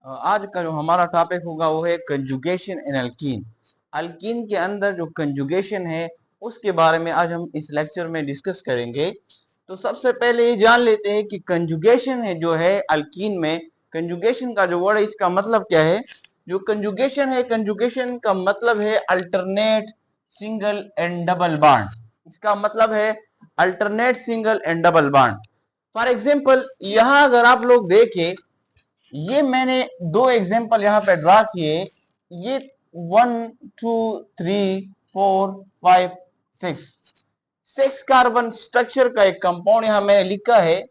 आज का जो हमारा टॉपिक होगा वो है कंजुगेशन इन अल्कीन। अल्कीन के अंदर जो कंजुगेशन है उसके बारे में आज हम इस लेक्चर में डिस्कस करेंगे। तो सबसे पहले ये जान लेते हैं कि कंजुगेशन है जो है अल्कीन में, कंजुगेशन का जो वर्ड है इसका मतलब क्या है। जो कंजुगेशन है, कंजुगेशन का मतलब है alternate, single and double bond. इसका मतलब है alternate, single and double bond. For example यहाँ अगर आप लोग देखें, ये मैंने दो एग्जांपल यहाँ पे ड्रा किए। ये 1 2 3 4 5 6 कार्बन स्ट्रक्चर का एक कंपाउंड यहाँ मैंने लिखा है।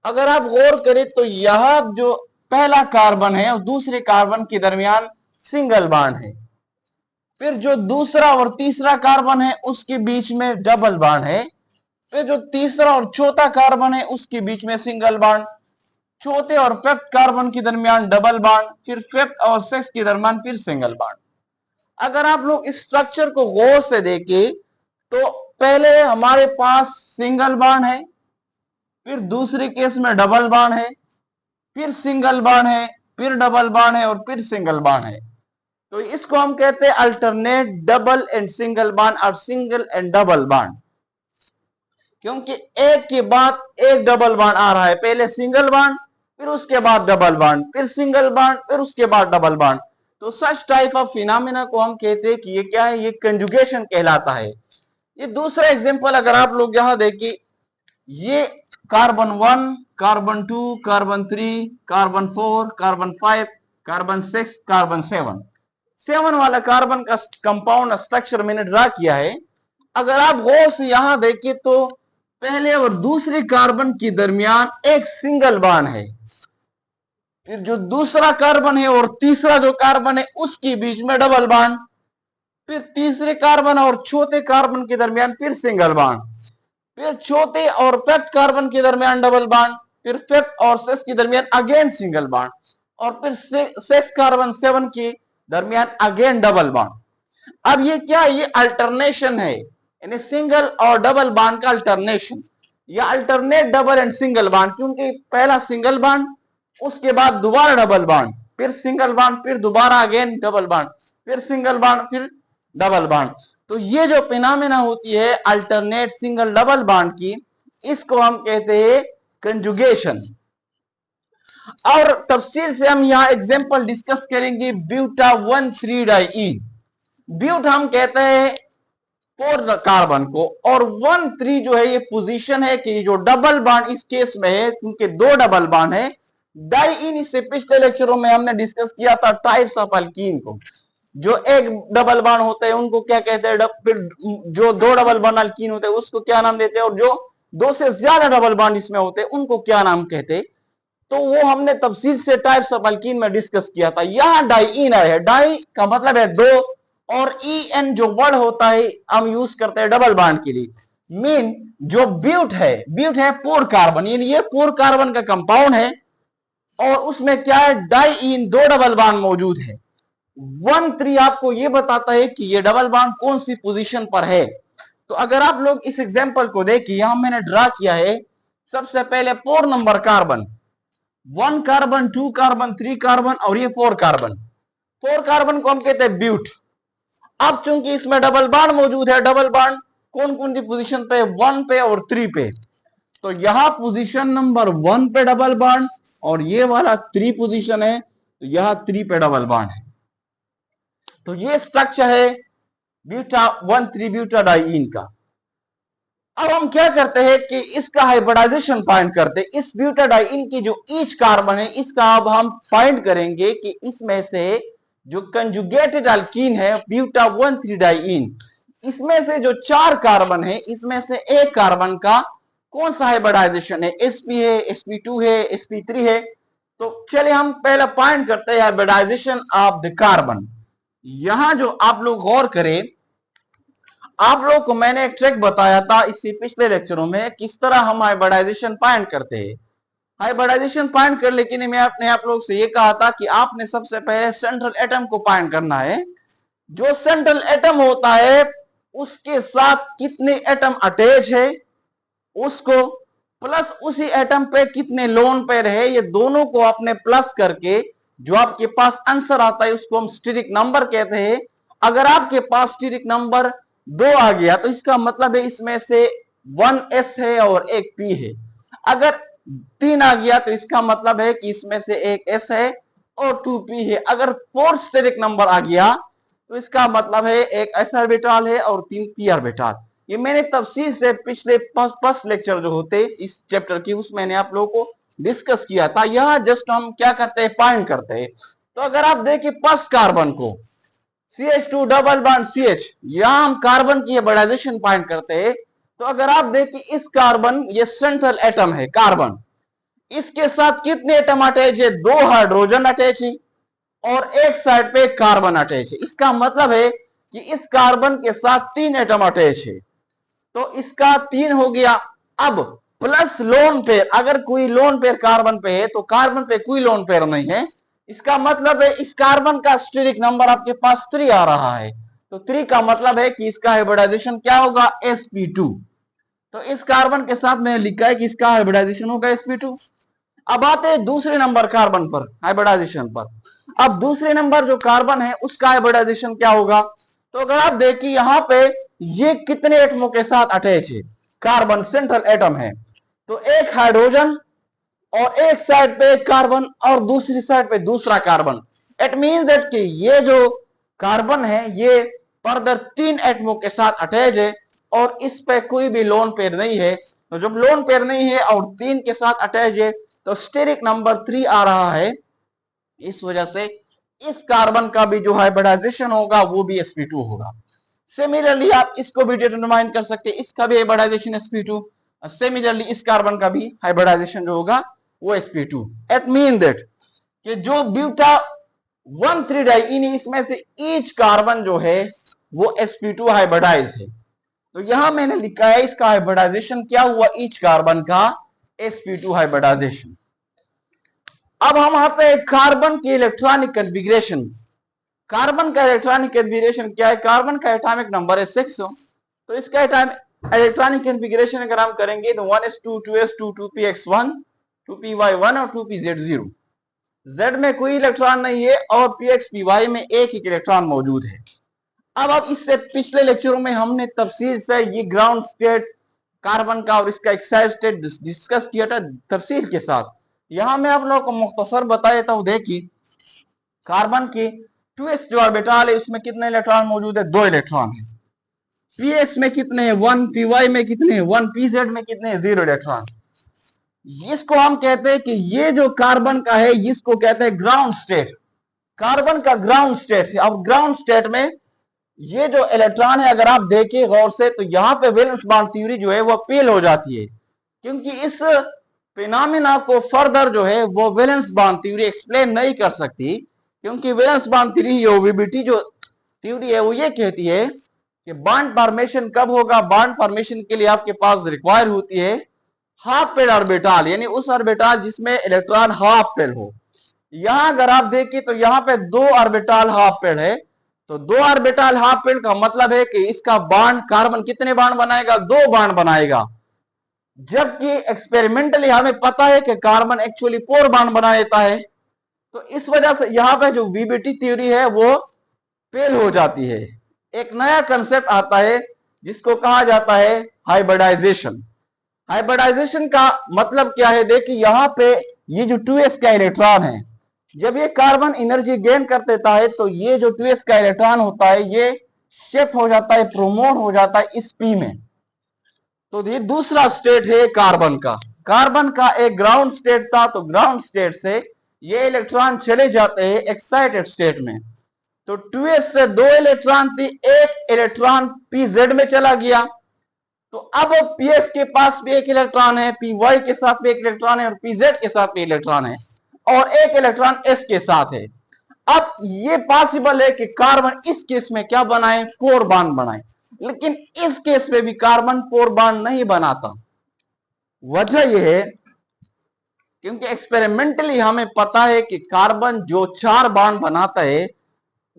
अगर आप गौर करें तो यह जो पहला कार्बन है और दूसरे कार्बन के दरमियान सिंगल बॉन्ड है। फिर जो दूसरा और तीसरा कार्बन है उसके बीच में डबल बॉन्ड है। फिर जो तीसरा और चौथा कार्बन है उसके बीच में सिंगल बॉन्ड। चौथे और फिफ्थ कार्बन के दरमियान डबल बॉन्ड। फिर फिफ्थ और सिक्स के दरमियान फिर सिंगल बॉन्ड। अगर आप लोग इस स्ट्रक्चर को गौर से देखें तो पहले हमारे पास सिंगल बॉन्ड है, फिर दूसरे केस में डबल बॉन्ड है, फिर सिंगल बॉन्ड है, फिर डबल बॉन्ड है और फिर सिंगल बॉन्ड है। तो इसको हम कहते हैं alternate double and single bond और सिंगल एंड डबल बॉन्ड, क्योंकि एक के बाद एक डबल बॉन्ड आ रहा है। पहले सिंगल बॉन्ड, फिर उसके बाद डबल बॉन्ड, फिर सिंगल बॉन्ड, फिर उसके बाद डबल बॉन्ड। तो सच टाइप ऑफ फिनोमेना को हम कहते हैं कि ये क्या है, ये कंजुगेशन कहलाता है। ये दूसरा एग्जांपल अगर आप लोग यहां देखिए, ये carbon 1, carbon 2, carbon 3, carbon 4, carbon 5, carbon 6, carbon 7 वाला कार्बन का कंपाउंड स्ट्रक्चर मैंने ड्रा किया है। अगर आप गौर से यहां देखिए तो पहले और दूसरे कार्बन के दरमियान एक सिंगल बॉन्ड है। फिर जो दूसरा कार्बन है और तीसरा जो कार्बन है उसके बीच में डबल बॉन्ड। फिर तीसरे कार्बन और चौथे कार्बन के दरमियान फिर सिंगल बॉन्ड। फिर चौथे और फिफ्थ कार्बन के दरमियान डबल बॉन्ड। फिर फिफ्थ और सिक्स के दरमियान अगेन सिंगल बॉन्ड। और फिर सिक्स कार्बन 7 के दरमियान अगेन डबल बॉन्ड। अब ये क्या, ये अल्टरनेशन है, यानी सिंगल और डबल बॉन्ड का अल्टरनेशन, या alternate double and single bond, क्योंकि पहला सिंगल बॉन्ड, उसके बाद दोबारा डबल बॉन्ड, फिर सिंगल बॉन्ड, फिर दोबारा अगेन डबल बॉन्ड, फिर सिंगल बॉन्ड, फिर डबल बॉन्ड। तो ये जो फिनोमेना होती है अल्टरनेट सिंगल डबल बॉन्ड की, इसको हम कहते हैं कंजुगेशन। और तफसील से हम यहाँ एग्जांपल डिस्कस करेंगे। ब्यूटा 1,3 डाइईन, ब्यूट हम कहते हैं 4 कार्बन को, और 1,3 जो है ये पोजीशन है कि जो डबल बॉन्ड इस केस में है, क्योंकि दो डबल बॉन्ड है। डाइईन, इससे पिछले लेक्चरों में हमने डिस्कस किया था टाइप्स ऑफ अल्कीन को। जो एक डबल बॉन्ड होते हैं उनको क्या कहते हैं, फिर जो दो डबल बॉन्ड अल्कीन होते हैं उसको क्या नाम देते हैं, और जो दो से ज्यादा डबल बॉन्ड इसमें होते हैं उनको क्या नाम कहते हैं। तो वो हमने तफसील से टाइप्स ऑफ अल्कीन में डिस्कस किया था। यहां डाइईन है, डाई का मतलब है दो, और ई एन जो वर्ड होता है हम यूज करते हैं डबल बॉन्ड के लिए। मीन जो ब्यूट है, ब्यूट है 4 कार्बन, यानी ये 4 कार्बन का कंपाउंड है और उसमें क्या है, डाइईन दो डबल बॉन्ड मौजूद है। 1,3 आपको ये बताता है कि ये डबल बॉन्ड कौन सी पोजीशन पर है। तो अगर आप लोग इस एग्जांपल को देखिए, यहां मैंने ड्रा किया है सबसे पहले 4 number carbon, 1 carbon, 2 carbon, 3 carbon और ये 4 कार्बन। 4 कार्बन को हम कहते हैं ब्यूट। अब चूंकि इसमें डबल बॉन्ड मौजूद है, डबल बॉन्ड कौन कौन सी पोजीशन पे, 1 पे और 3 पे। तो यहां पोजीशन नंबर 1 पे डबल बॉन्ड और ये वाला 3 पोजीशन है, तो यहां 3 पे डबल बॉन्ड है। तो ये स्ट्रक्चर है ब्यूटा 1,3 ब्यूटाडाइईन का। अब हम क्या करते हैं कि इसका हाइब्रिडाइजेशन फाइंड करते हैं। इस ब्यूटाडाइईन की जो ईच कार्बन है इसका अब हम फाइंड करेंगे कि इसमें से जो कंजुगेटेड अल्कीन है ब्यूटा 1,3 डाइईन, इसमें से जो 4 कार्बन है इसमें से एक कार्बन का कौन सा हाइब्रिडाइजेशन है, sp है, sp2 है, sp3 है। तो चलिए हम पहले फाइंड करते हैं हाइब्रिडाइजेशन ऑफ द कार्बन। यहां जो आप लोग गौर करें, आप लोग को मैंने एक ट्रिक बताया था इससे पिछले लेक्चरों में, किस तरह हम हाइब्रिडाइजेशन फाइंड करते हैं। हाइब्रिडाइजेशन फाइंड करने के लिए मैं आपने आप लोग से ये कहा था कि आपने सबसे पहले सेंट्रल एटम को फाइंड करना है। जो सेंट्रल एटम होता है उसके साथ कितने एटम अटैच है उसको, प्लस उसी एटम पे कितने लोन पेयर है, ये दोनों को आपने प्लस करके जो आपके पास आंसर आता है उसको हम स्टेरिक नंबर कहते हैं। अगर आपके पास स्टेरिक नंबर 2 आ गया तो इसका मतलब है इसमें से 1 एस है और एक पी है। अगर 3 आ गया तो इसका मतलब है कि इसमें से एक एस है और 2 पी है। अगर 4 स्टेरिक नंबर आ गया तो इसका मतलब है एक एस ऑर्बिटल है और 3 पी ऑर्बिटल। ये मैंने तफसील से पिछले फर्स्ट लेक्चर जो होते इस चैप्टर की उसमें मैंने आप लोगों को डिस्कस किया था। यह जस्ट हम क्या करते हैं, फाइंड करते हैं। तो अगर आप देखिए फर्स्ट कार्बन को CH2 डबल बॉन्ड CH, यहां हम कार्बन की हाइब्रिडाइजेशन फाइंड करते हैं। तो अगर आप देखिए इस कार्बन, ये सेंट्रल एटम है कार्बन, इसके साथ कितने एटम अटैच है, 2 हाइड्रोजन अटैच है और एक साइड पे कार्बन अटैच है। इसका मतलब है कि इस कार्बन के साथ 3 एटम अटैच है, तो इसका 3 हो गया। अब प्लस लोन पेयर, अगर कोई लोन पेयर कार्बन पे है तो कार्बन पे कोई लोन पेयर नहीं है, इसका मतलब है इस कार्बन का स्टेरिक नंबर आपके पास 3 आ रहा है। तो 3 का मतलब है कि इसका हाइब्रिडाइजेशन क्या होगा, sp2। तो इस कार्बन के साथ मैंने लिखा है कि इसका हाइब्रिडाइजेशन होगा sp2। अब आते हैं दूसरे नंबर कार्बन पर, हाइब्रिडाइजेशन पर। अब दूसरे नंबर जो कार्बन है उसका हाइब्रिडाइजेशन क्या होगा। तो अगर आप देखिए यहां पे ये कितने एटमों के साथ अटैच है, कार्बन सेंट्रल एटम है, तो एक हाइड्रोजन और एक साइड पे एक कार्बन और दूसरी साइड पे दूसरा कार्बन। इट मीन दैट कि ये जो कार्बन है ये फर्दर 3 एटमों के साथ अटैच है और इस पे कोई भी लोन पेयर नहीं है। तो जब लोन पेयर नहीं है और 3 के साथ अटैच है तो स्टेरिक नंबर 3 आ रहा है। इस वजह से इस कार्बन का भी जो हाइब्रिडाइजेशन होगा वो भी sp2 होगा। सिमिलरली आप इसको भी डिटरमाइन कर सकते हैं, इसका भी हाइब्रिडाइजेशन sp2। सिमिलरली इस कार्बन का भी हाइब्रिडाइजेशन जो होगा वो sp2। इट मीन दैट कि जो ब्यूटा 1,3 डाइइन इसमें से ईच कार्बन जो है वो sp2 हाइब्रिडाइज है। तो यहां मैंने लिखा है इसका हाइब्रिडाइजेशन क्या हुआ, ईच कार्बन का sp2 हाइब्रिडाइजेशन। अब हम आते हैं कार्बन की इलेक्ट्रॉनिक कॉन्फ़िगरेशन। कार्बन का इलेक्ट्रॉनिक कॉन्फ़िगरेशन क्या है, कार्बन का एटॉमिक नंबर है 6। तो इसका इलेक्ट्रॉनिक कॉन्फ़िगरेशन अगर हम करेंगे तो 1s2 2s2 2px1 2py1 और 2pz0। z में कोई इलेक्ट्रॉन नहीं है और px py में एक ही इलेक्ट्रॉन मौजूद है। अब इससे पिछले लेक्चरों में हमने तफसील से ये ग्राउंड स्टेट कार्बन का और इसका एक्साइड स्टेट डिस्कस किया था तफसील के साथ। यहां मैं आप लोगों को मुख्तसर बता देता हूं। देखिए कार्बन की 2s जो ऑर्बिटल है उसमें कितने इलेक्ट्रॉन मौजूद है, 2 इलेक्ट्रॉन है। px में कितने हैं 1, py में कितने हैं 1, pz में कितने हैं 0 इलेक्ट्रॉन। इसको हम कहते हैं कि ये जो कार्बन का है इसको कहते हैं ग्राउंड स्टेट। कार्बन का ग्राउंड स्टेट है। अब ग्राउंड स्टेट में ये जो इलेक्ट्रॉन है अगर आप देखें गौर से तो यहां पे वैलेंस बॉन्ड थ्योरी जो है वो फेल हो जाती है, क्योंकि इस फिनोमेना को फर्दर जो है वो वैलेंस बॉन्ड थ्योरी एक्सप्लेन नहीं कर सकती। क्योंकि वैलेंस बॉन्ड थ्योरी ओवीबीटी जो थ्योरी है वो ये कहती है कि बॉन्ड फॉर्मेशन कब होगा, बॉन्ड फॉर्मेशन के लिए आपके पास रिक्वायर होती है हाफ पेड ऑर्बिटल, यानी उस ऑर्बिटल जिसमें इलेक्ट्रॉन हाफ पेड हो। यहां अगर आप देखिए तो यहां पे 2 ऑर्बिटल हाफ पेड है। तो 2 ऑर्बिटल हाफ पेड का मतलब है कि इसका बॉन्ड कार्बन कितने बॉन्ड बनाएगा, 2 बॉन्ड बनाएगा। जबकि एक्सपेरिमेंटली हमें पता है कि कार्बन एक्चुअली 4 बॉन्ड बना देता है। तो इस वजह से यहां पे जो वीबीटी थ्योरी है वो फेल हो जाती है। एक नया कंसेप्ट आता है जिसको कहा जाता है हाइब्रिडाइजेशन। हाइब्रिडाइजेशन का मतलब क्या है, देखिए यहां पे ये जो 2s का इलेक्ट्रॉन है, जब ये कार्बन एनर्जी गेन कर देता है तो ये जो 2s का इलेक्ट्रॉन होता है ये शिफ्ट हो जाता है, प्रोमोट हो जाता है इस p में। तो ये दूसरा स्टेट है कार्बन का। कार्बन का एक ग्राउंड स्टेट था, तो ग्राउंड स्टेट से ये इलेक्ट्रॉन चले जाते हैं एक्साइटेड स्टेट में। तो 2s से 2 इलेक्ट्रॉन थी, एक इलेक्ट्रॉन pz में चला गया। तो अब ps के पास भी एक इलेक्ट्रॉन है, py के साथ भी एक इलेक्ट्रॉन है और pz के साथ भी इलेक्ट्रॉन है और एक इलेक्ट्रॉन s के साथ है। अब ये पॉसिबल है कि कार्बन इस केस में क्या बनाए, 4 बॉन्ड बनाए, लेकिन इस केस में भी कार्बन 4 बॉन्ड नहीं बनाता। वजह यह है क्योंकि एक्सपेरिमेंटली हमें पता है कि कार्बन जो 4 बॉन्ड बनाता है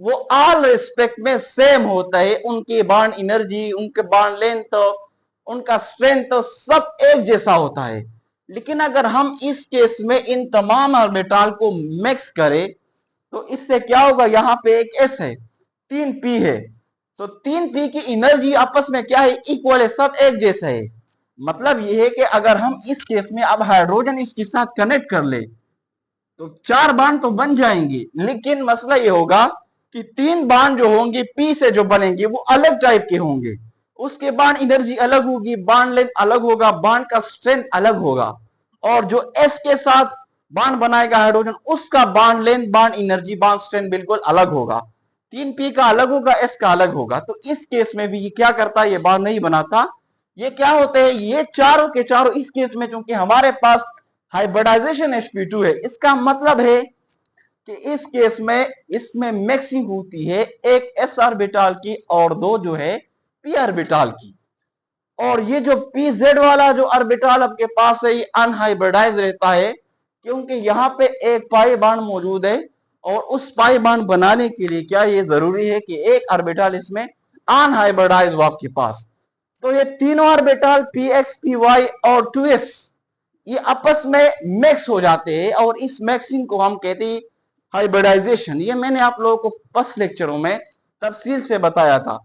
वो ऑल रिस्पेक्ट में सेम होता है। उनकी बॉन्ड एनर्जी, उनके बॉन्ड लेंथ, उनका स्ट्रेंथ सब एक जैसा होता है। लेकिन अगर हम इस केस में इन तमाम ऑर्बिटल को मिक्स करें तो इससे क्या होगा, यहाँ पे एक एस है, 3p है, तो 3p की एनर्जी आपस में क्या है, इक्वल है, सब एक जैसा है। मतलब ये है कि अगर हम इस केस में अब हाइड्रोजन इसके साथ कनेक्ट कर ले तो 4 बांड तो बन जाएंगे, लेकिन मसला ये होगा कि 3 बांड जो होंगे पी से जो बनेंगे वो अलग टाइप के होंगे, उसके बांड एनर्जी अलग होगी, बांड लेंथ अलग होगा, बांड का स्ट्रेंथ अलग होगा, और जो एस के साथ बांड बनाएगा हाइड्रोजन उसका bond length, bond energy, bond strength बिल्कुल अलग होगा। 3p का अलग होगा, एस का अलग होगा। तो इस केस में भी ये क्या करता है, ये बांड नहीं बनाता। ये क्या होते हैं, ये चारों के चारों इस केस में चूंकि हमारे पास हाइब्रिडाइजेशन sp2 है, इसका मतलब है कि इस केस में इसमें मिक्सिंग होती है एक s ऑर्बिटल की और दो जो है p ऑर्बिटल की, और ये जो pz वाला जो ऑर्बिटल आपके पास है ये अनहाइब्रिडाइज रहता है, क्योंकि यहाँ पे एक पाई बांड मौजूद है, और उस पाई बांड बनाने के लिए क्या ये जरूरी है कि एक ऑर्बिटल इसमें अनहाइब्रिडाइज हो आपके पास। तो ये तीनों ऑर्बिटल px py और 2s ये आपस में मिक्स हो जाते हैं, और इस मिक्सिंग को हम कहते हैं हाइब्रिडाइजेशन। ये मैंने आप लोगों को फर्स्ट लेक्चरों में तफसील से बताया था।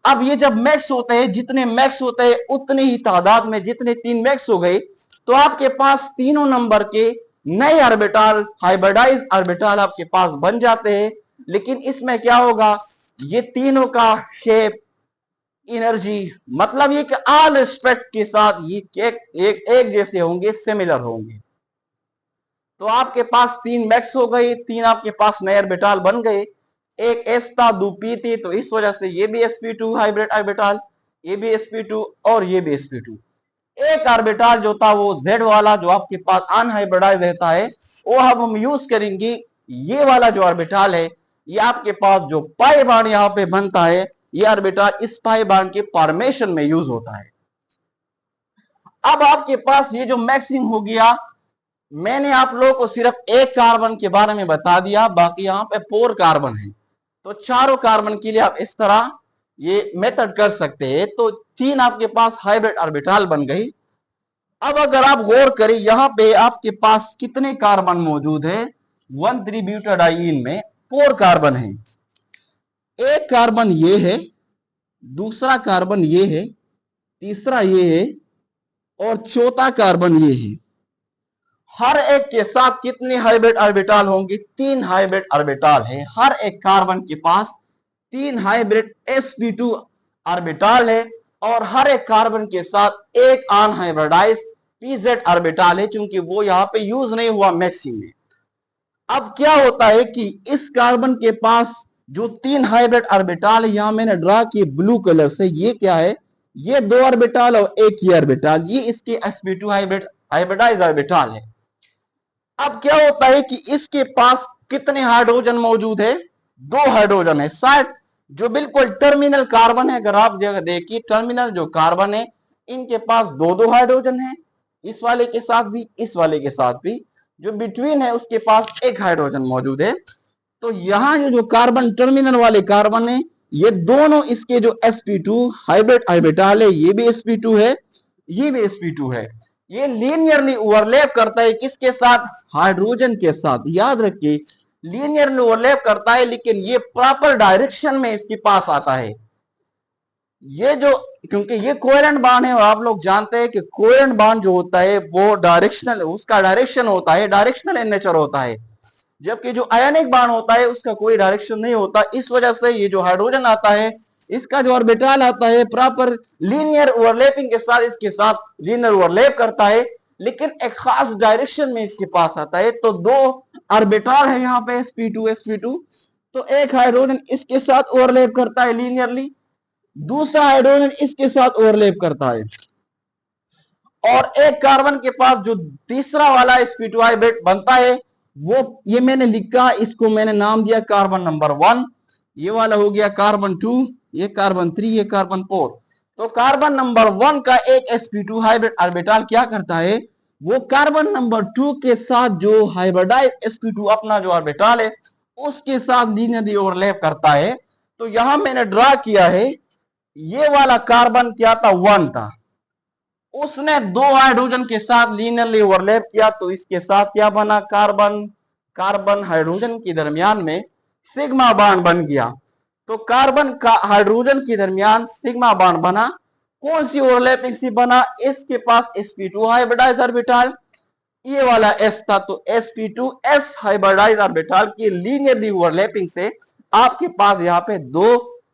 अब ये जब मैक्स होते हैं, जितने मैक्स होते हैं उतनी ही तादाद में, जितने 3 मैक्स हो गए तो आपके पास तीनों नंबर के नए ऑर्बिटल, हाइब्रिडाइज ऑर्बिटल आपके पास बन जाते हैं। लेकिन इसमें क्या होगा, ये तीनों का शेप, एनर्जी, मतलब ये कि ऑल रिस्पेक्ट के साथ ये एक जैसे होंगे, सिमिलर होंगे। तो आपके पास 3 मैक्स हो गए, 3 आपके पास नए ऑर्बिटल बन गए, एक एस था, 2 पी थी, तो इस वजह से ये भी sp2 हाइब्रिड ऑर्बिटल, ये भी sp2 और ये भी sp2। एक ऑर्बिटल जो था वो z वाला जो आपके पास अनहाइब्रिडाइज रहता है, वो अब हम यूज करेंगे ये वाला जो ऑर्बिटल है, ये आपके पास जो पाई बांड यहाँ पे बनता है, ये ऑर्बिटल इस पाई बांड के फॉर्मेशन में यूज होता है। अब आपके पास ये जो मैक्सिंग हो गया, मैंने आप लोगों को सिर्फ एक कार्बन के बारे में बता दिया, बाकी यहाँ पे 4 कार्बन है, तो चारों कार्बन के लिए आप इस तरह ये मेथड कर सकते हैं। तो 3 आपके पास हाइब्रिड ऑर्बिटल बन गई। अब अगर आप गौर करें यहाँ पे आपके पास कितने कार्बन मौजूद है, 1,3 ब्यूटाडाइन में 4 कार्बन है। एक कार्बन ये है, दूसरा कार्बन ये है, तीसरा ये है, और चौथा कार्बन ये है। हर एक के साथ कितने हाइब्रिड ऑर्बिटल होंगे, 3 हाइब्रिड ऑर्बिटल है। हर एक कार्बन के पास 3 हाइब्रिड sp2 ऑर्बिटल है, और हर एक कार्बन के साथ एक अनहाइब्रिडाइज pz ऑर्बिटल है, क्योंकि वो यहाँ पे यूज नहीं हुआ मैक्सिंग में। अब क्या होता है कि इस कार्बन के पास जो 3 हाइब्रिड ऑर्बिटल है, यहां मैंने ड्रा किए ब्लू कलर से, ये क्या है, ये 2 ऑर्बिटल और एक ही ऑर्बिटल, ये इसके sp2 हाइब्रिडाइज ऑर्बिटल है। अब क्या होता है कि इसके पास कितने हाइड्रोजन मौजूद है, 2 हाइड्रोजन है। शायद जो बिल्कुल टर्मिनल कार्बन है, अगर आप जगह देखिए टर्मिनल जो कार्बन है, इनके पास 2-2 हाइड्रोजन है, इस वाले के साथ भी, इस वाले के साथ भी। जो बिटवीन है उसके पास एक हाइड्रोजन मौजूद है। तो यहाँ जो कार्बन टर्मिनल वाले कार्बन है, ये दोनों इसके जो sp2 हाइब्रिड ऑर्बिटल है, ये भी sp2 है, ये भी sp2 है। ये लीनियरली ओवरलैप करता है किसके साथ, हाइड्रोजन के साथ। याद रखिए लीनियरली ओवरलैप करता है, लेकिन ये प्रॉपर डायरेक्शन में इसके पास आता है। ये जो, क्योंकि ये कोवेलेंट बॉन्ड है, और आप लोग जानते हैं कि कोवेलेंट बॉन्ड जो होता है वो डायरेक्शनल, उसका डायरेक्शन होता है, डायरेक्शनल इन नेचर होता है, जबकि जो आयनिक बॉन्ड होता है उसका कोई डायरेक्शन नहीं होता। इस वजह से ये जो हाइड्रोजन आता है, इसका जो ऑर्बिटल आता है प्रॉपर लीनियर ओवरलैपिंग के साथ इसके साथ लीनियर ओवरलैप करता है, लेकिन एक खास डायरेक्शन में इसके पास आता है। तो 2 ऑर्बिटल है यहाँ पे sp2 तो एक हाइड्रोजन इसके साथ ओवरलैप करता है लीनियरली, दूसरा हाइड्रोजन इसके साथ ओवरलैप करता है, और एक कार्बन के पास जो तीसरा वाला sp2 हाइब्रिड बनता है, वो ये मैंने लिखा, इसको मैंने नाम दिया कार्बन नंबर 1। ये वाला हो गया कार्बन 2, ये कार्बन 3, ये कार्बन 4। तो कार्बन नंबर 1 का एक sp2 हाइब्रिड ऑर्बिटल क्या करता है, वो कार्बन नंबर 2 के साथ जो हाइब्रिडाइज sp2 अपना जो ऑर्बिटल है उसके साथ लीनियरली ओवरलैप करता है। तो यहां मैंने ड्रा किया है, ये वाला कार्बन क्या था, 1 था, उसने 2 हाइड्रोजन के साथ लीनियरली ओवरलैप किया, तो इसके साथ क्या बना, कार्बन कार्बन हाइड्रोजन के दरमियान में सिग्मा बॉन्ड बन गया। तो कार्बन का हाइड्रोजन के दरमियान सिग्मा बॉन्ड बना, कौन सी ओवरलैपिंग से बना? इसके पास sp2 हाइब्रिडाइज ऑर्बिटल, ये वाला s था, तो sp2s हाइब्रिडाइज ऑर्बिटल की लीनियरली ओवरलैपिंग से आपके पास यहाँ पे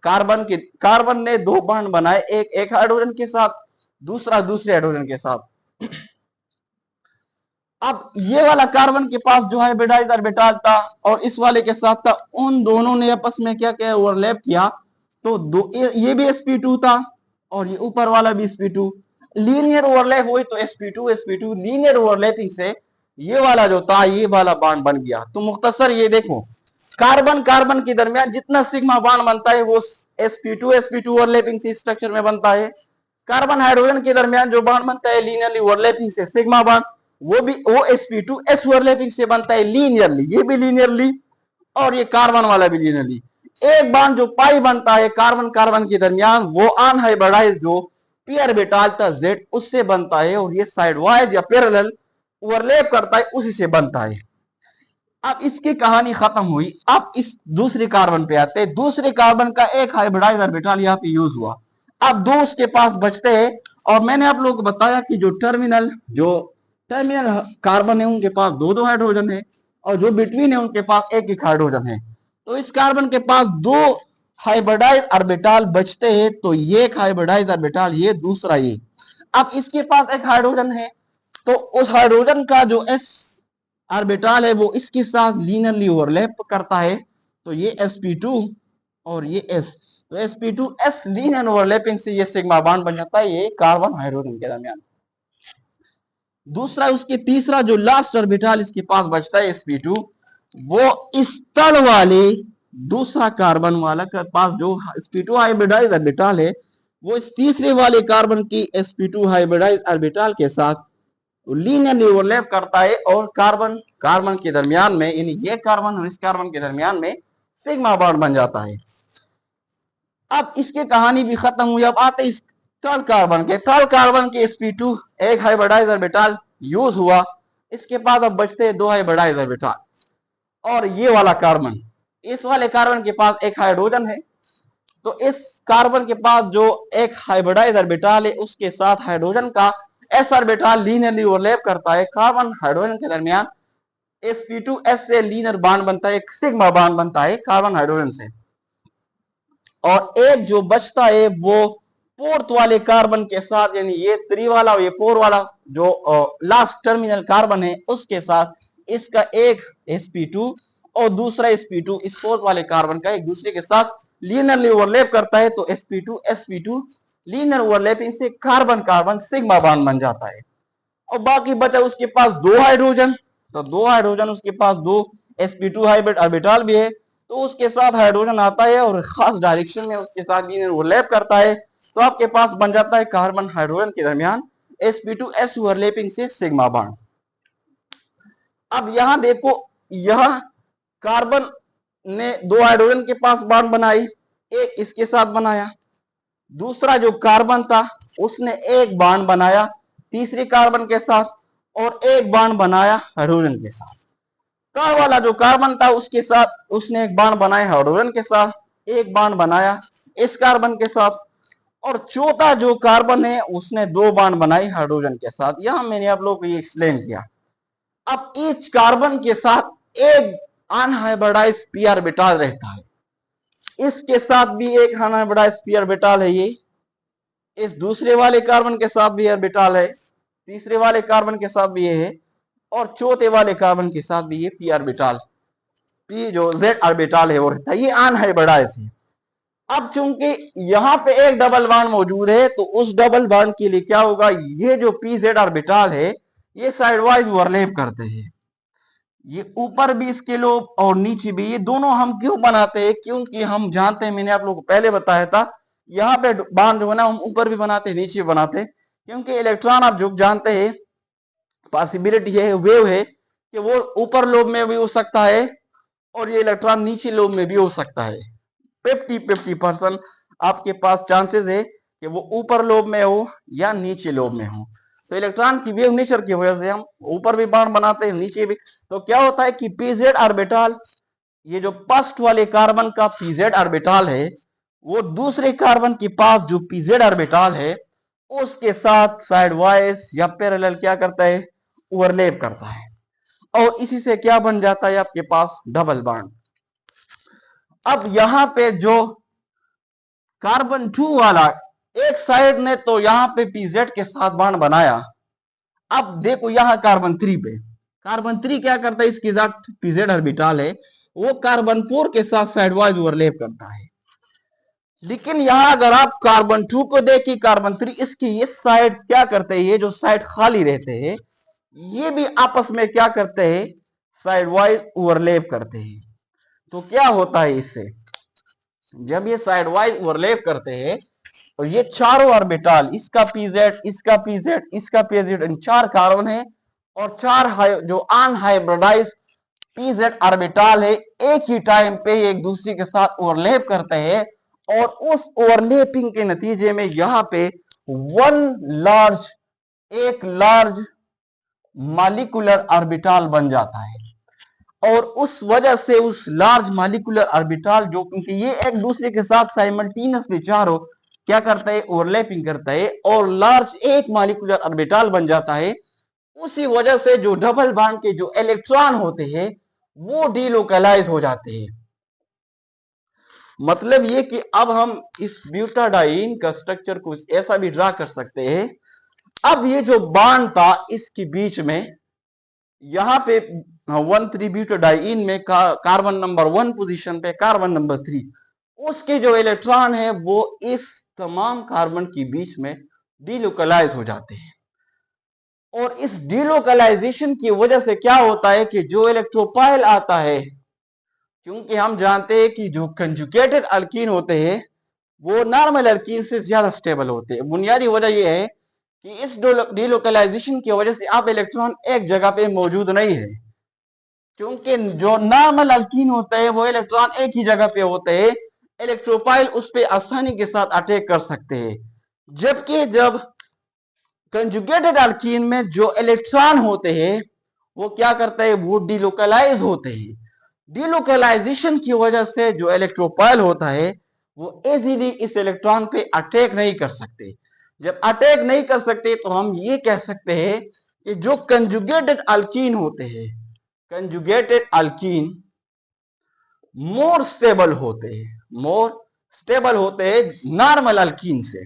कार्बन ने दो बॉन्ड बनाए, एक हाइड्रोजन के साथ, दूसरा दूसरे हाइड्रोजन के साथ। अब ये वाला कार्बन के पास जो हाइब्रिडाइज ऑर्बिटल था और इस वाले के साथ था, उन दोनों ने आपस में क्या क्या ओवरलैप किया, तो ये भी sp2 था और ये ऊपर वाला भी sp2, लीनियर ओवरलैप हुई तो sp2 लीनियर ओवरलैपिंग से ये वाला जो था ये वाला बॉन्ड बन गया। तो मुख्तसर ये देखो, कार्बन के दरमियान जितना सिग्मा बॉन्ड बनता है वो sp2 ओवरलैपिंग से स्ट्रक्चर में बनता है। कार्बन हाइड्रोजन के दरमियान जो बॉन्ड बनता है लीनियरली ओवरलैपिंग से सिग्मा बॉन्ड, वो sp2s ओवरलैपिंग से बनता है लीनियरली, ये भी लीनियरली और ये कार्बन वाला भी लीनियरली। एक बॉन्ड जो पाई बनता है कार्बन के दरमियान, वो अनहाइब्रिडाइज्ड जो पी ऑर्बिटल था z उससे बनता है और ये साइड वाइज या पैरेलल ओवरलैप करता है, उसी से बनता है। अब इसकी कहानी खत्म हुई। अब इस दूसरे कार्बन पे आते हैं। दूसरे कार्बन का एक हाइब्रिडाइज ऑर्बिटल यहाँ पे यूज हुआ, अब दो उसके पास बचते हैं। और मैंने आप लोगों को बताया कि जो टर्मिनल कार्बन है उनके पास दो दो हाइड्रोजन है और जो बिटवीन है उनके पास एक एक हाइड्रोजन है। तो इस कार्बन के पास दो हाइब्रिडाइज ऑर्बिटल बचते हैं, तो ये एक हाइब्रिडाइज ऑर्बिटल, ये दूसरा ये। अब इसके पास एक हाइड्रोजन है, तो उस हाइड्रोजन का जो s ऑर्बिटल है वो इसके साथ लीनियरली ओवरलैप करता है, तो ये sp2 और ये s, तो sp2s लीनियर ओवरलैपिंग से ये सिग्मा बॉन्ड बन जाता है, ये कार्बन हाइड्रोजन के दरमियान। दूसरा उसके तीसरा जो लास्ट ऑर्बिटल इसके पास बचता है sp2, वो इस तल वाले दूसरा कार्बन वाला के पास जो sp2 हाइब्रिडाइज ऑर्बिटल है, वो इस तीसरे वाले कार्बन की sp2 हाइब्रिडाइज ऑर्बिटल के साथ लीनियरली ओवरलैप करता है और कार्बन के दरमियान में, यानी ये कार्बन और इस कार्बन के दरमियान में सिग्मा बॉन्ड बन जाता है। अब इसकी कहानी भी खत्म हुई। अब आते इस थर्ड कार्बन के sp2 एक हाइब्रिडाइज ऑर्बिटल यूज हुआ, इसके बाद अब बचते हैं दो हाइब्रिडाइज ऑर्बिटल। और ये वाला कार्बन, इस वाले कार्बन के पास एक हाइड्रोजन है, तो इस कार्बन के पास जो एक हाइब्रिडाइज ऑर्बिटल है उसके साथ हाइड्रोजन का s ऑर्बिटल लीनियरली ओवरलैप करता है। कार्बन हाइड्रोजन के दरमियान sp2s से लीनियर बॉन्ड बनता है, एक सिग्मा बॉन्ड बनता है कार्बन हाइड्रोजन से। और एक जो बचता है वो फोर्थ वाले कार्बन के साथ, यानी ये 3 वाला और ये 4 वाला जो लास्ट टर्मिनल कार्बन है उसके साथ, इसका एक sp2 और दूसरा sp2 इस फोर्थ वाले कार्बन का एक दूसरे के साथ लीनियरली ओवरलैप करता है, तो sp2 लीनियर ओवरलैपिंग से कार्बन सिग्मा बॉन्ड बन जाता है। और बाकी बचा उसके पास दो हाइड्रोजन, तो दो हाइड्रोजन उसके पास दो sp2 हाइब्रिड ऑर्बिटल भी है, तो उसके साथ हाइड्रोजन आता है और खास डायरेक्शन में उसके साथ लीनियर ओवरलैप करता है, तो आपके पास बन जाता है कार्बन हाइड्रोजन के दरमियान sp2s ओवरलैपिंग से सिग्मा बॉन्ड। अब यहां देखो, यह कार्बन ने दो हाइड्रोजन के पास बॉन्ड बनाई, एक इसके साथ बनाया, दूसरा जो कार्बन था उसने एक बॉन्ड बनाया तीसरे कार्बन के साथ और एक बॉन्ड बनाया हाइड्रोजन के साथ। थर्ड वाला जो कार्बन था उसके साथ उसने एक बॉन्ड बनाया हाइड्रोजन के साथ, एक बॉन्ड बनाया इस कार्बन के साथ, और चौथा जो कार्बन है उसने दो बॉन्ड बनाए हाइड्रोजन के साथ। यहां मैंने आप लोगों को ये एक्सप्लेन किया। अब ईच कार्बन के साथ एक अनहाइब्रिडाइज्ड पी ऑर्बिटल रहता है, इसके साथ भी एक अनहाइब्रिडाइज्ड पी ऑर्बिटल है, ये इस दूसरे वाले कार्बन के साथ भी ऑर्बिटल है, तीसरे वाले कार्बन के साथ भी ये है, और चौथे वाले कार्बन के साथ भी ये पी ऑर्बिटल, पी जो जेड ऑर्बिटल है वो रहता है, ये अनहाइब्रिडाइज्ड है। अब चूंकि यहाँ पे एक डबल बॉन्ड मौजूद है, तो उस डबल बॉन्ड के लिए क्या होगा, ये जो पी जेड ऑर्बिटल है ये साइड वाइज ओवरलैप करते हैं, ये ऊपर भी इसके लोब और नीचे भी, ये दोनों हम क्यों बनाते हैं, क्योंकि हम जानते हैं, मैंने आप लोगों को पहले बताया था, यहाँ पे बॉन्ड जो है ना हम ऊपर भी बनाते हैं नीचे भी बनाते हैं, क्योंकि इलेक्ट्रॉन आप जो जानते हैं पॉसिबिलिटी है, वेव है कि वो ऊपर लोब में भी हो सकता है और ये इलेक्ट्रॉन नीचे लोब में भी हो सकता है। 50-50% आपके पास चांसेस है कि वो ऊपर लोब में हो या नीचे लोब में हो। तो इलेक्ट्रॉन की वेव नेचर की वजह से हम ऊपर भी बॉन्ड बनाते हैं, नीचे भी। तो क्या होता है कि पीजेड ऑर्बिटल, ये जो फर्स्ट वाले कार्बन का पीजेड ऑर्बिटल है, वो दूसरे कार्बन के पास जो पीजेड ऑर्बिटल है उसके साथ साइड वाइज या पैरेलल क्या करता है, ओवरलैप करता है, और इसी से क्या बन जाता है आपके पास डबल बॉन्ड। अब यहां पे जो कार्बन 2 वाला एक साइड ने तो यहां पे पीजेड के साथ बॉन्ड बनाया। अब देखो यहां कार्बन 3 पे, कार्बन 3 क्या करता है, इसके साथ पीजेड ऑर्बिटल है, वो कार्बन 4 के साथ साइडवाइज ओवरलैप करता है। लेकिन यहां अगर आप कार्बन 2 को देखिए, कार्बन 3 इसकी इस साइड क्या करते हैं, ये जो साइड खाली रहते हैं ये भी आपस में क्या करते हैं, साइडवाइज ओवरलैप करते हैं। तो क्या होता है इससे, जब ये साइडवाइज ओवरलैप करते हैं तो ये चारों ऑर्बिटल, इसका पीजेड, इसका पीजेड, इसका पीजेड, इन 4 कार्बन है और 4 जो अनहाइब्रिडाइज्ड पीजेड ऑर्बिटल है एक ही टाइम पे एक दूसरे के साथ ओवरलैप करते हैं, और उस ओवरलैपिंग के नतीजे में यहां पे एक लार्ज मॉलिक्यूलर ऑर्बिटल बन जाता है। और उस वजह से उस लार्ज मॉलिक्यूलर ऑर्बिटल जो, क्योंकि ये एक दूसरे के साथ साइमल्टेनियसली चारों क्या करता है, ओवरलैपिंग करता है और लार्ज एक मॉलिक्यूलर ऑर्बिटल बन जाता है। उसी वजह से जो डबल बॉन्ड के जो इलेक्ट्रॉन होते हैं वो डीलोकलाइज हो जाते हैं। मतलब ये कि अब हम इस ब्यूटाडाइन का स्ट्रक्चर को ऐसा भी ड्रा कर सकते हैं। अब ये जो बॉन्ड था इसके बीच में यहां पे 1,3 ब्यूटाडाइन में कार्बन नंबर 1 पोजीशन पे कार्बन नंबर 3, उसके जो इलेक्ट्रॉन है वो इस तमाम कार्बन के बीच में डीलोकलाइज हो जाते हैं। और इस डीलोकलाइजेशन की वजह से क्या होता है कि जो इलेक्ट्रोपाइल आता है, क्योंकि हम जानते हैं कि जो कंजुगेटेड अल्कीन होते हैं वो नॉर्मल अल्कीन से ज्यादा स्टेबल होते हैं। बुनियादी वजह यह है कि इस डीलोकलाइजेशन की वजह से आप इलेक्ट्रॉन एक जगह पे मौजूद नहीं है, क्योंकि जो नॉर्मल अल्कीन होते हैं वो इलेक्ट्रॉन एक ही जगह पे होते हैं, इलेक्ट्रोपाइल उस पर आसानी के साथ अटैक कर सकते हैं। जबकि जब कंजुगेटेड अल्कीन में जो इलेक्ट्रॉन होते हैं वो क्या करते हैं, वो डीलोकलाइज होते हैं। डीलोकलाइजेशन की वजह से जो इलेक्ट्रोपाइल होता है वो इजीली इस इलेक्ट्रॉन पे अटैक नहीं कर सकते। जब अटैक नहीं कर सकते तो हम ये कह सकते हैं कि जो कंजुगेटेड अल्कीन होते हैं, कंजुगेटेड अल्कीन मोर स्टेबल होते हैं नॉर्मल अल्कीन से।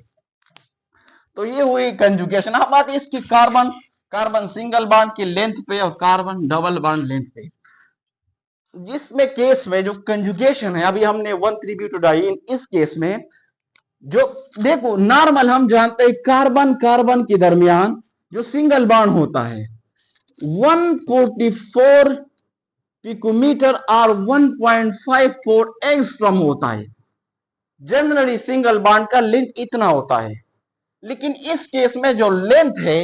तो ये हुई कंजुगेशन। अब बात इसकी कार्बन सिंगल बॉन्ड की लेंथ पे और कार्बन डबल बॉन्ड लेंथ पे। जिसमें केस में जो कंजुगेशन है, अभी हमने 1,3 ब्यूटाडाइन, इस केस में जो देखो नॉर्मल हम जानते हैं कार्बन के दरमियान जो सिंगल बॉन्ड होता है 144 पिकोमीटर और 1.54 एंगस्ट्रॉम होता है। जनरली सिंगल बॉन्ड का लेंथ इतना होता है, लेकिन इस केस में जो लेंथ है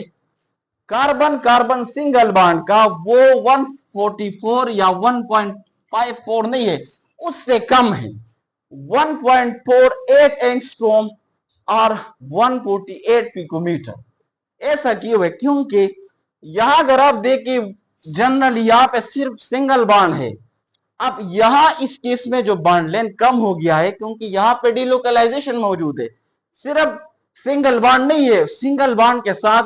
कार्बन सिंगल बॉन्ड का वो 144 या 1.54 नहीं है, उससे कम है, 1.48 एंगस्ट्रॉम और 148 पिकोमीटर। ऐसा क्यों है, क्योंकि यहां अगर आप देखिए जनरली यहां पे सिर्फ सिंगल बॉन्ड है। अब यहां इस केस में जो बॉन्ड लेंथ कम हो गया है क्योंकि यहां पे डीलोकलाइजेशन मौजूद है। सिर्फ सिंगल बॉन्ड नहीं है, सिंगल बॉन्ड के साथ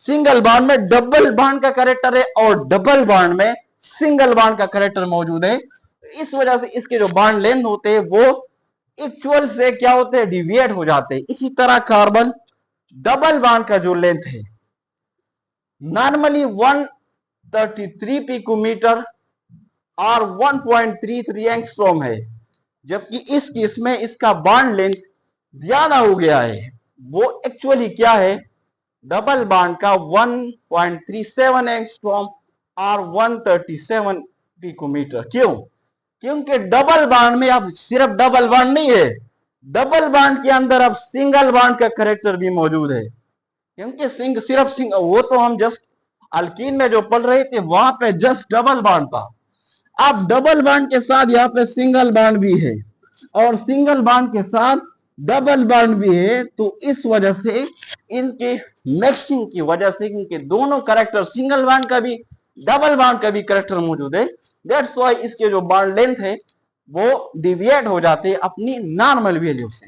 सिंगल बॉन्ड में डबल बॉन्ड का कैरेक्टर है और डबल बॉन्ड में सिंगल बॉन्ड का कैरेक्टर मौजूद है। इस वजह से इसके जो बॉन्ड लेंथ होते हैं वो इक्वल से क्या होते हैं, डिविएट हो जाते हैं। इसी तरह कार्बन डबल बॉन्ड का जो लेंथ है नॉर्मली 133 पिकोमीटर और 1.33 एंगस्ट्रॉम है, जबकि इस केस में इसका बॉन्ड लेंथ ज्यादा हो गया है। वो एक्चुअली क्या है, डबल बॉन्ड का 1.37 एंगस्ट्रॉम और 137 पिकोमीटर। क्यों, क्योंकि डबल बॉन्ड में अब सिर्फ डबल बॉन्ड नहीं है, डबल बॉन्ड के अंदर अब सिंगल बॉन्ड का कैरेक्टर भी मौजूद है। क्योंकि सिर्फ वो तो हम जस्ट अल्कीन में जो पढ़ रहे थे वहां पे जस्ट डबल बॉन्ड था। अब डबल बॉन्ड के साथ यहाँ पे सिंगल बॉन्ड भी है और सिंगल बॉन्ड के साथ डबल बॉन्ड भी है, तो इस वजह से इनके मिक्सिंग की वजह से इनके दोनों कैरेक्टर, सिंगल बॉन्ड का भी डबल बॉन्ड का भी कैरेक्टर मौजूद है, दैट्स वाई इसके जो बॉन्ड लेंथ है वो डिविएट हो जाते हैं अपनी नॉर्मल वैल्यू से।